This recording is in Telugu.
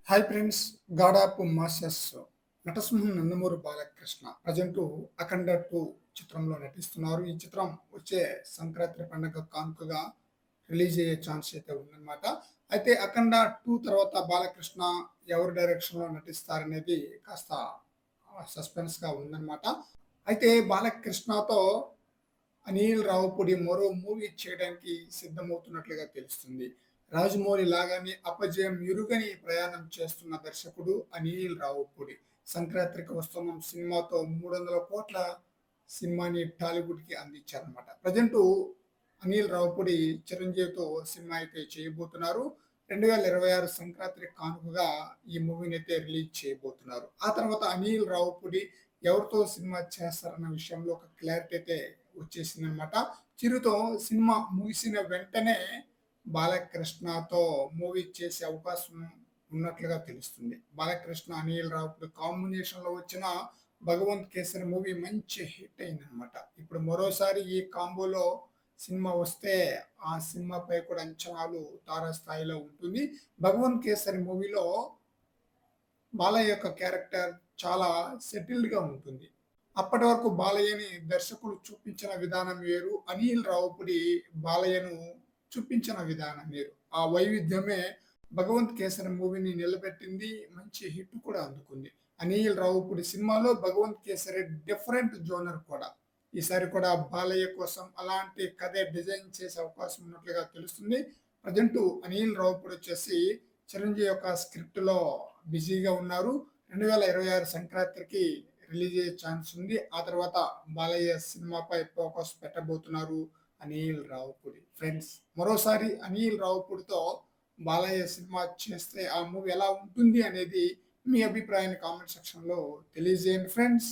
Hi friends, god of masters Natasimham Nandamuri Balakrishna present Akhanda 2 చిత్రంలో నటిస్తున్నారు. ఈ చిత్రం వచ్చే సంక్రాంతి పండుగ కానుకగా రిలీజ్ అయ్యే ఛాన్స్ అయితే ఉందన్నమాట. అయితే అఖండ 2 తర్వాత బాలకృష్ణ ఎవరి డైరెక్షన్‌లో నటిస్తారనేది కాస్త సస్పెన్స్‌గా ఉందన్నమాట. అయితే బాలకృష్ణతో అనిల్ రావిపూడి మరో మూవీ చేయడానికి సిద్ధమవుతున్నట్లుగా తెలుస్తుంది. రాజమౌళి లాగానే అపజయం ఎరుగని ప్రయాణం చేస్తున్న దర్శకుడు అనిల్ రావిపూడి. సంక్రాంతికి వస్తున్నాం సినిమాతో 300 కోట్ల సినిమాని టాలీవుడ్‌కి అందించారన్నమాట. ప్రెజెంటు అనిల్ రావిపూడి చిరంజీవితో సినిమా అయితే చేయబోతున్నారు. 2026 సంక్రాంతి కానుకగా ఈ మూవీనైతే రిలీజ్ చేయబోతున్నారు. ఆ తర్వాత అనిల్ రావిపూడి ఎవరితో సినిమా చేస్తారన్న విషయంలో ఒక క్లారిటీ అయితే వచ్చేసిందనమాట. 'చిరుతో' సినిమా ముగిసిన వెంటనే బాలకృష్ణతో మూవీ చేసే అవకాశం ఉన్నట్లుగా తెలుస్తుంది. బాలకృష్ణ, అనిల్ రావిపూడి కాంబినేషన్‌లో వచ్చిన 'భగవంత్ కేసరి' మూవీ మంచి హిట్ అయిందనమాట. ఇప్పుడు మరోసారి ఈ కాంబోలో సినిమా వస్తే ఆ సినిమాపై కూడా అంచనాలు తారాస్థాయిలో ఉంటుంది. 'భగవంత్ కేసరి' మూవీలో బాలయ్య యొక్క క్యారెక్టర్ చాలా సెటిల్డ్‌గా ఉంటుంది. అప్పటి వరకు బాలయ్యని దర్శకుడు చూపించిన విధానం వేరు. అనిల్ రావిపూడి బాలయ్యను చూపించిన విధానం వేరు. ఆ వైవిధ్యమే 'భగవంత్ కేసరి' మూవీని నిలబెట్టింది. మంచి హిట్ కూడా అందుకుంది. అనిల్ రావిపూడి సినిమాలో 'భగవంత్ కేసరి' డిఫరెంట్ జోనర్ కూడా. ఈసారి కూడా బాలయ్య కోసం అలాంటి కథే డిజైన్ చేసే అవకాశం ఉన్నట్లుగా తెలుస్తుంది. ప్రెజెంటు అనిల్ రావిపూడి వచ్చేసి చిరంజీవి యొక్క స్క్రిప్ట్‌లో బిజీగా ఉన్నారు. 2026 సంక్రాంతికి రిలీజ్ అయ్యే ఛాన్స్ ఉంది. ఆ తర్వాత బాలయ్య సినిమాపై ఫోకస్ పెట్టబోతున్నారు అనిల్ రావిపూడి. ఫ్రెండ్స్, మరోసారి అనిల్ రావిపూడితో బాలయ్య సినిమా చేస్తే ఆ మూవీ ఎలా ఉంటుంది అనేది మీ అభిప్రాయాన్ని కామెంట్ సెక్షన్‌లో తెలియజేయండి ఫ్రెండ్స్.